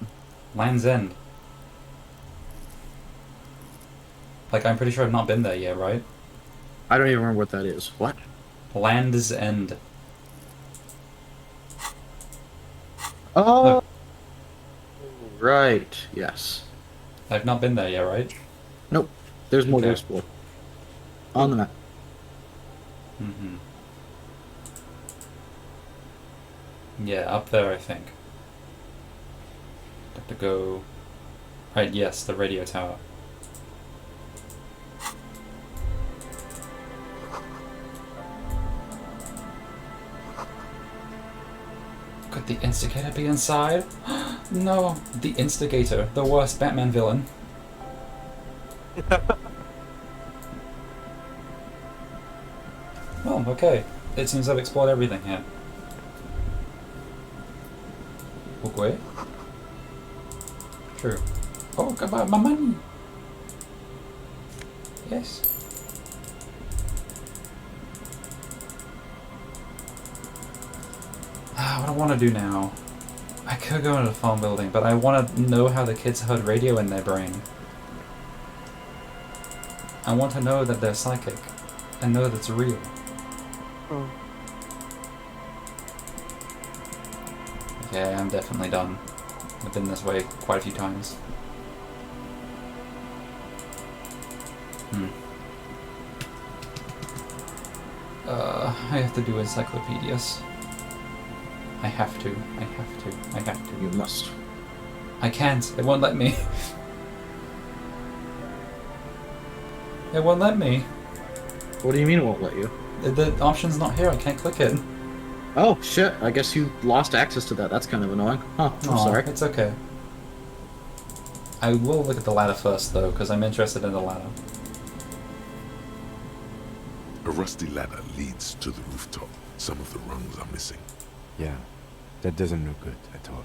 Land's End. Like, I'm pretty sure I've not been there yet, right? I don't even remember what that is. What? Land's End. Oh, right. Yes. I've not been there yet, right? Nope. There's more to Okay. explore. On the map. Mm-hmm. Yeah, up there, I think. Have to go... Right, yes, the radio tower. Could the Instigator be inside? No! The Instigator, the worst Batman villain. Well, okay. It seems I've explored everything here. Okay. True. Oh, goodbye, my money! Yes. What I want to do now... I could go into the farm building, but I want to know how the kids heard radio in their brain. I want to know that they're psychic, and know that it's real. Oh. Yeah, I'm definitely done. I've been this way quite a few times. I have to do encyclopedias. I have to. You must. I can't. It won't let me. It won't let me. What do you mean it won't let you? The option's not here. I can't click it. Oh, shit. I guess you lost access to that. That's kind of annoying. Huh, I'm Aw, sorry. It's okay. I will look at the ladder first, though, because I'm interested in the ladder. A rusty ladder leads to the rooftop. Some of the rungs are missing. Yeah, that doesn't look good at all.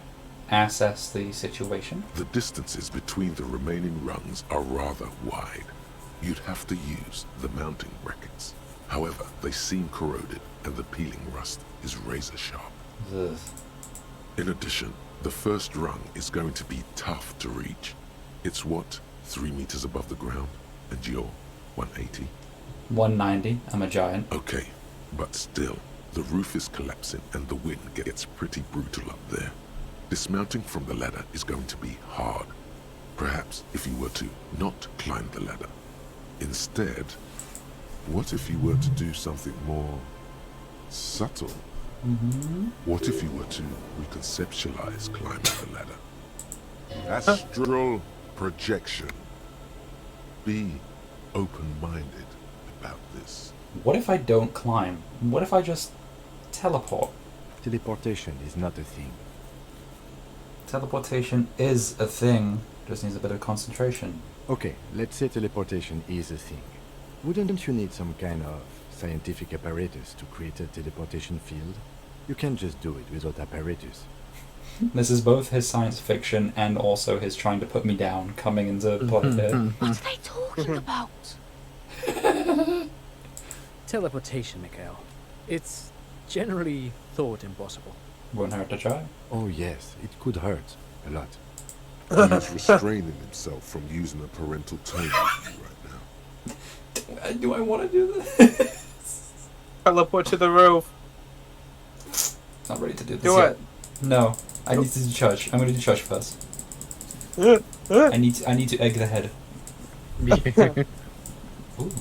Assess the situation. The distances between the remaining rungs are rather wide. You'd have to use the mounting brackets. However, they seem corroded and the peeling rust is razor sharp. Ugh. In addition, the first rung is going to be tough to reach. It's what, 3 meters above the ground? And you're 180? 190. I'm a giant. Okay, but still, the roof is collapsing and the wind gets pretty brutal up there. Dismounting from the ladder is going to be hard. Perhaps if you were to not climb the ladder. Instead, what if you were to do something more subtle? What if you were to reconceptualize climbing the ladder? Astral projection. Be open-minded about this. What if I don't climb? What if I just teleport? Teleportation is not a thing. Teleportation is a thing. Just needs a bit of concentration. Okay, let's say teleportation is a thing. Wouldn't you need some kind of scientific apparatus to create a teleportation field? You can't just do it without apparatus. This is both his science fiction and also his trying to put me down coming into play here. What are they talking about? Teleportation, Mikhail. It's generally thought impossible. Won't hurt to try. Oh yes, it could hurt. A lot. He is restraining himself from using a parental tone with you right now. Do I want to do this? Teleport to the roof. Not ready to do this Do yet. it. No, I need to do church. I'm gonna do church first. I need to egg the head. Ooh.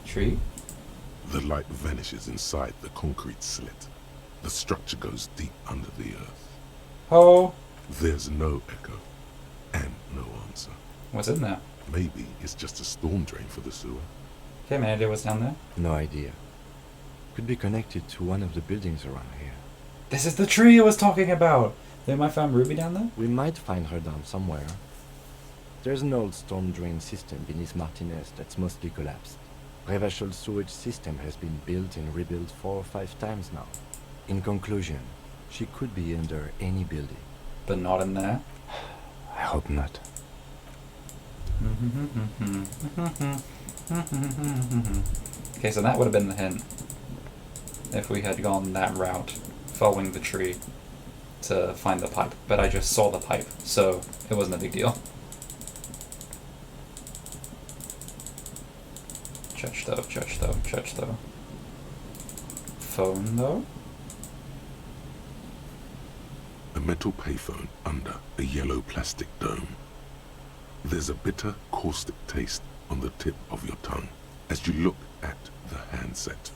Tree. The light vanishes inside the concrete slit. The structure goes deep under the earth. Oh. There's no echo and no answer. What's in there? Maybe it's just a storm drain for the sewer. Okay, any idea what's down there? No idea. Could be connected to one of the buildings around here. This is the tree I was talking about. They might find Ruby down there. We might find her down somewhere. There's an old storm drain system beneath Martinez that's mostly collapsed. Revachol sewage system has been built and rebuilt 4 or 5 times now. In conclusion, she could be under any building. But not in there. I hope not. Okay, so that would have been the hint. If we had gone that route, following the tree to find the pipe. But I just saw the pipe, so it wasn't a big deal. Church though, church though, church though. Phone though? A metal payphone under a yellow plastic dome. There's a bitter, caustic taste on the tip of your tongue as you look at the handset.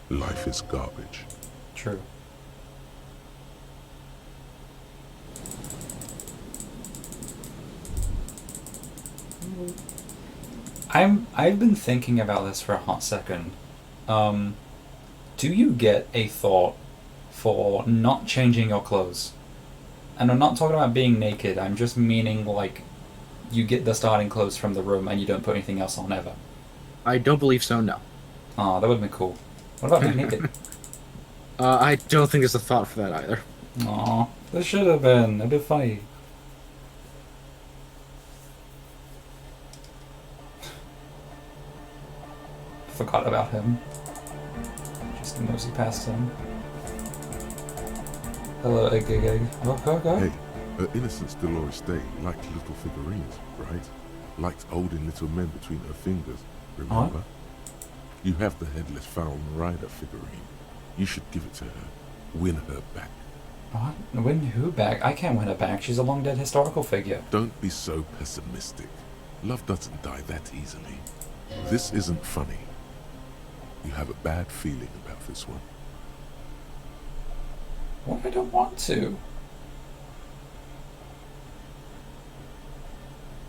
Life is garbage. True. I've been thinking about this for a hot second. Do you get a thought for not changing your clothes? And I'm not talking about being naked, I'm just meaning like you get the starting clothes from the room and you don't put anything else on ever. I don't believe so, no. Aw, that would've been cool. What about being naked? I don't think there's a thought for that either. Aw, there should have been. That'd be funny. Forgot about him. Just mosey past him. Hello, egg. Go. Hey, her innocence Dolores Day liked little figurines, right? Liked holding little men between her fingers, remember? You have the headless Fallen Rider figurine. You should give it to her. Win her back. What? Win who back? I can't win her back. She's a long dead historical figure. Don't be so pessimistic. Love doesn't die that easily. This isn't funny. You have a bad feeling about this one. What? I don't want to.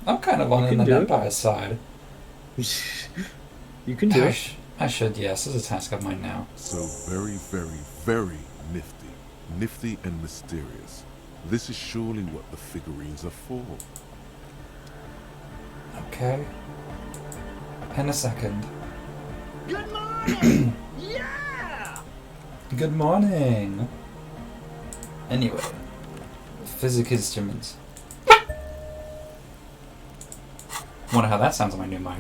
I'm kind of on the Empire's side. You can do it. I should, yes. This is a task of mine now. So very, very, very nifty. Nifty and mysterious. This is surely what the figurines are for. Okay. In a second. Good morning! Yeah! Good morning! Anyway. Physic instruments. Wonder how that sounds on my new mic.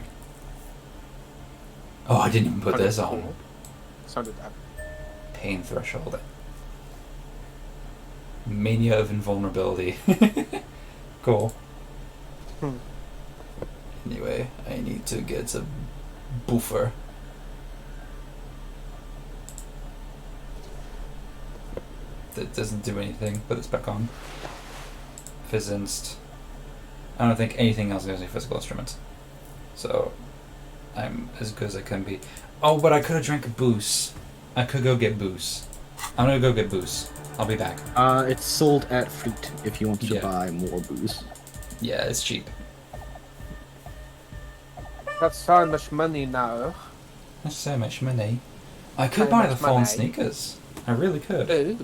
Oh, I didn't even put this on. Sounded that. Pain threshold. Mania of invulnerability. Cool. Anyway, I need to get a buffer. That doesn't do anything. Put this back on. Phys-inst. I don't think anything else goes in physical instruments. So, I'm as good as I can be. Oh, but I could have drank a booze. I could go get booze. I'm gonna go get booze. I'll be back. It's sold at Fleet if you want to Yeah. buy more booze. Yeah, it's cheap. That's so much money now. That's so much money. I could How buy much the fallen money? sneakers. I really could. Ooh.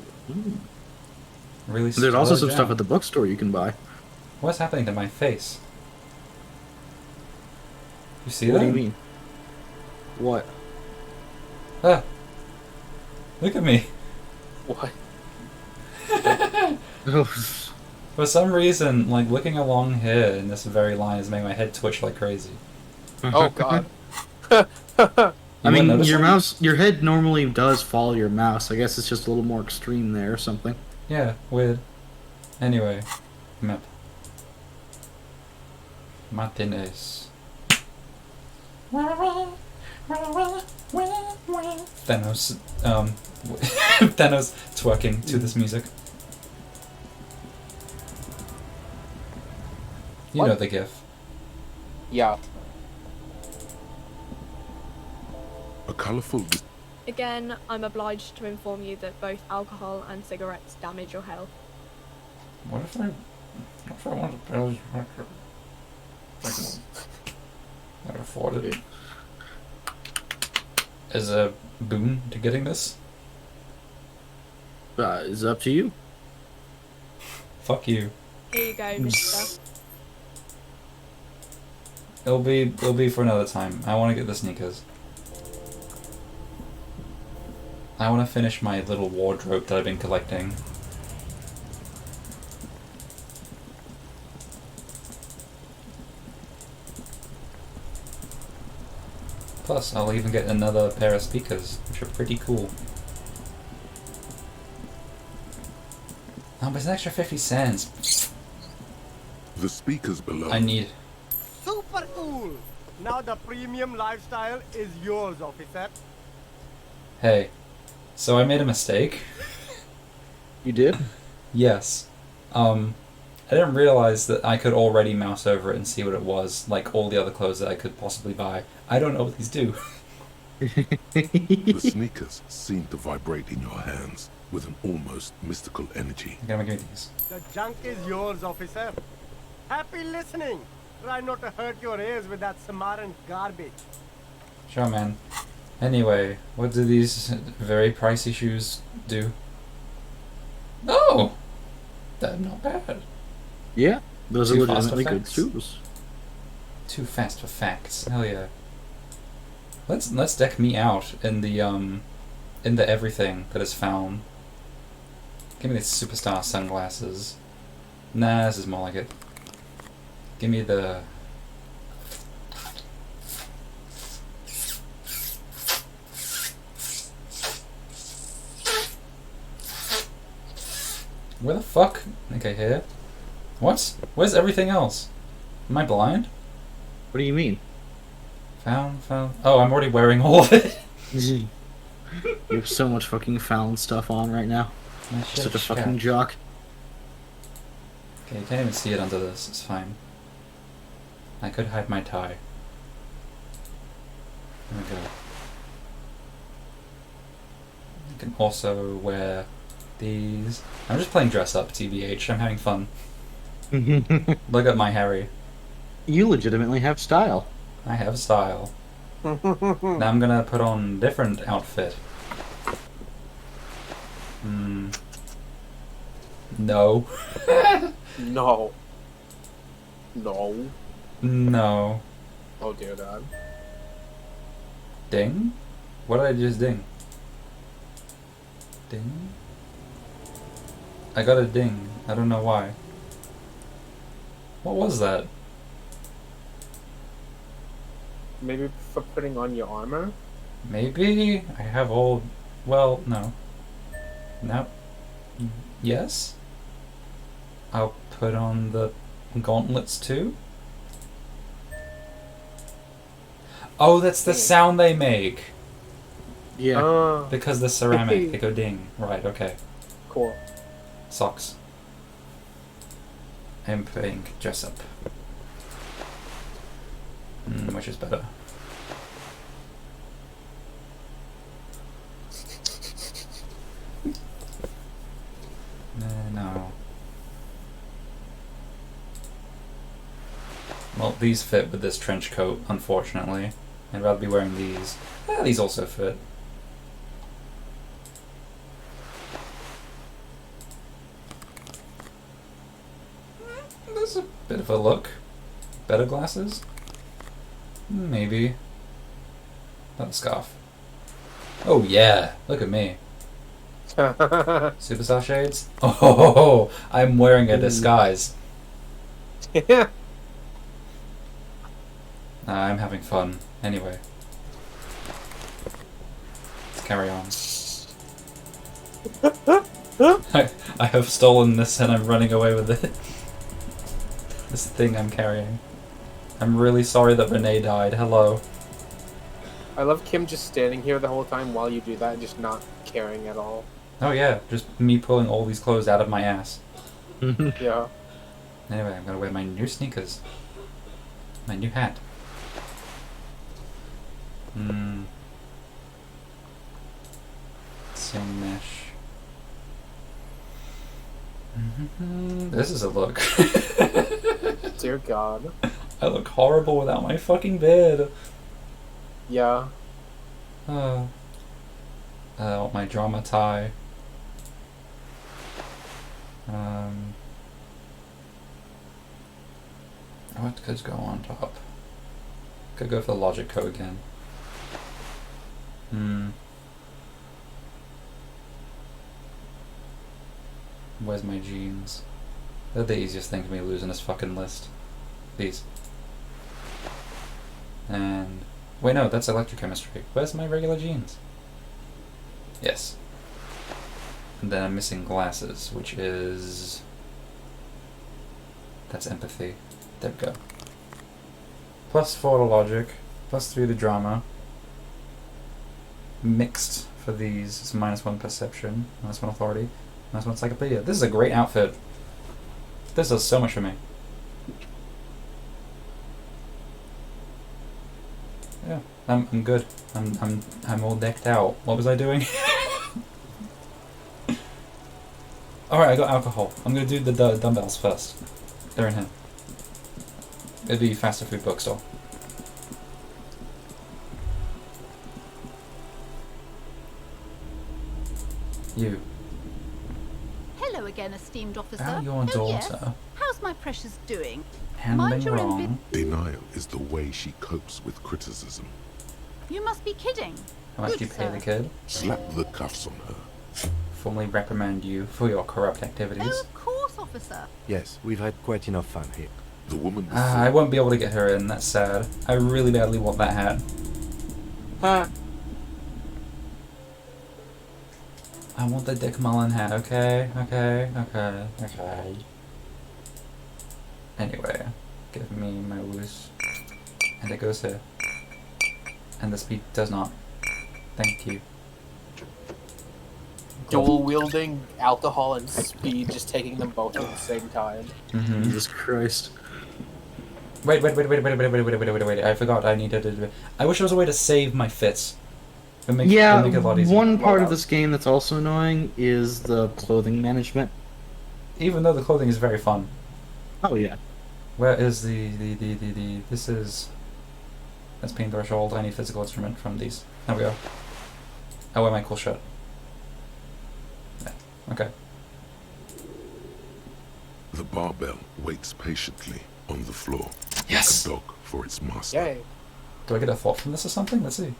Really. There's also slow some stuff down. at the bookstore you can buy. What's happening to my face? You see What that? do you mean? What? Ah. Look at me. What? For some reason, like looking along here in this very line is making my head twitch like crazy. Oh god. I mean, wouldn't your notice your head normally does follow your mouse. I guess it's just a little more extreme there or something. Yeah, weird. Anyway, map. Martinez. Thanos, Thanos twerking to this music. You What? know the gif. Yeah. A colourful Again, I'm obliged to inform you that both alcohol and cigarettes damage your health. What if I want to barely I afford it. As a boon to getting this? It's up to you. Fuck you. Here you go, mister. It'll be for another time. I want to get the sneakers. I want to finish my little wardrobe that I've been collecting. Plus, I'll even get another pair of speakers, which are pretty cool. Oh, but it's an extra 50 cents. The speakers below. I need... Super cool! Now the premium lifestyle is yours, officer. Hey, so I made a mistake. You did? Yes. I didn't realize that I could already mouse over it and see what it was, like all the other clothes that I could possibly buy. I don't know what these do. The sneakers seem to vibrate in your hands with an almost mystical energy. Give me these. The junk is yours, officer. Happy listening. Try not to hurt your ears with that Samaran garbage. Sure, man. Anyway, what do these very pricey shoes do? Oh! They're not bad. Yeah, those Too are fast for legitimately good facts. shoes. Too fast for facts. Hell yeah. Let's deck me out in the everything that is found. Give me the superstar sunglasses. Nah, this is more like it. Give me the... Where the fuck? Okay, here. What? Where's everything else? Am I blind? What do you mean? Found. Oh, I'm already wearing all of it. You have so much fucking found stuff on right now. My shit Such a is fucking shat. jock. Okay, you can't even see it under this. It's fine. I could hide my tie. There we go. You can also wear these. I'm just playing dress up, TBH. I'm having fun. Look at my Harry. You legitimately have style. I have style. Now I'm gonna put on different outfit. No. No. No. No. Oh dear God. Ding? What did I just ding? Ding? I got a ding. I don't know why. What was that? Maybe for putting on your armor? Maybe I have all... Well, no. No. Yes? I'll put on the gauntlets too? Oh, that's the sound they make! Yeah. Because they're ceramic, they go ding. Right, okay. Cool. Socks. I'm playing dress up. Which is better? No. Well, these fit with this trench coat, unfortunately. I'd rather be wearing these. These also fit. There's a bit of a look. Better glasses? Maybe. Not a scarf. Oh yeah, look at me. Superstar shades? Oh, I'm wearing a disguise. I'm having fun. Anyway. Let's carry on. I have stolen this and I'm running away with it. This thing I'm carrying. I'm really sorry that Renee died. Hello. I love Kim just standing here the whole time while you do that and just not caring at all. Oh yeah, just me pulling all these clothes out of my ass. Yeah. Anyway, I'm gonna wear my new sneakers. My new hat. Same mesh. This is a look. Dear God. I look horrible without my fucking beard. Yeah. I want my drama tie. What could go on top? Could go for the logic code again. Where's my jeans? They're the easiest thing for me to lose in this fucking list. These. And... Wait, no, that's electrochemistry. Where's my regular jeans? Yes. And then I'm missing glasses, which is... That's empathy. There we go. +4 to logic, +3 to drama. Mixed for these, it's -1 perception, -1 authority, -1 encyclopedia. This is a great outfit. This does so much for me. Yeah, I'm good. I'm all decked out. What was I doing? Alright, I got alcohol. I'm gonna do the dumbbells first. They're in here. It'd be faster food bookstore. You. Hello again, esteemed officer. About your Oh, daughter. yes. How's my precious doing? Handling Mind your own wrong. Denial is the way she copes with criticism. You must be kidding. How much do you Good, pay sir. the kid? Slap the cuffs on her. Formally reprimand you for your corrupt activities. Oh, of course, officer. Yes, we've had quite enough fun here. The woman I won't be able to get her in, that's sad. I really badly want that hat. I want the Dick Mullen hat, okay? Okay. Anyway, give me my woos. And it goes here. And the speed does not. Thank you. Dual wielding alcohol and speed, just taking them both at the same time. Mm-hmm. Jesus Christ. Wait, I forgot I needed to... I wish there was a way to save my fits. It'd make it a lot easier. One part of this game that's also annoying is the clothing management. Even though the clothing is very fun. Oh yeah. Where is this is... That's pain threshold. I need physical instrument from these. There we go. I wear my cool shirt. Yeah. Okay. The barbell waits patiently on the floor. Yes! Like a dog for its master. Yay. Do I get a thought from this or something? Let's see.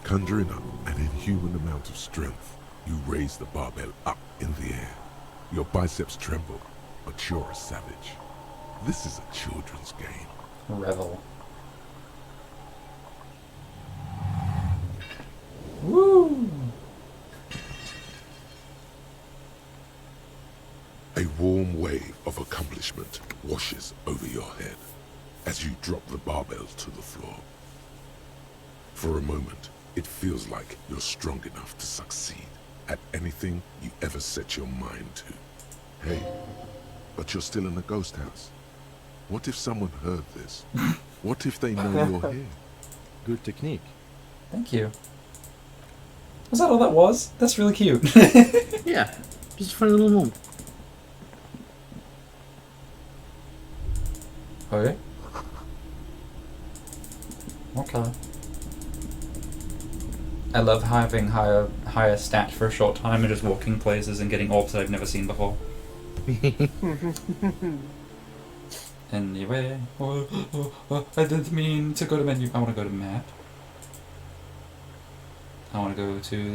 Conjuring up an inhuman amount of strength, you raise the barbell up in the air. Your biceps tremble, but you're a savage. This is a children's game. Revel. Woo! A warm wave of accomplishment washes over your head as you drop the barbell to the floor. For a moment, it feels like you're strong enough to succeed at anything you ever set your mind to. Hey, but you're still in a ghost house. What if someone heard this? What if they know you're here? Good technique. Thank you. Was that all that was? That's really cute. Yeah. Just a funny little moment. Okay. Okay. I love having higher stat for a short time and just walking places and getting orbs that I've never seen before. Anyway, I didn't mean to go to menu. I want to go to map. I want to go to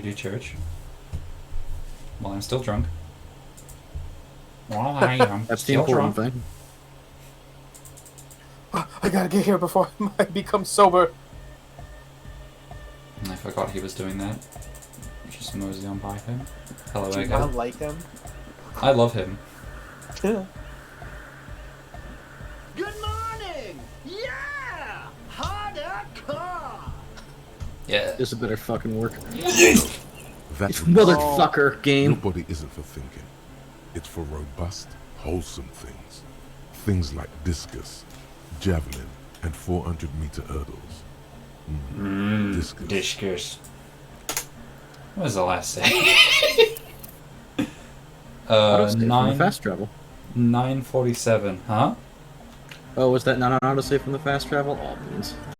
the church. While I'm still drunk. While I am That's the still important drunk. thing. I gotta get here before I become sober. I forgot he was doing that. Just mosey on by him. Hello, Do you again. not like him? I love him. Yeah. Good morning! Yeah! Harder car! Yeah. This better fucking work. That Motherfucker game. Your body isn't for thinking. It's for robust, wholesome things. Things like discus, javelin, and 400-meter hurdles. Discus. What was the last say? Autosave from the fast travel. 9:47, huh? Oh, was that not an autosave from the fast travel? All means.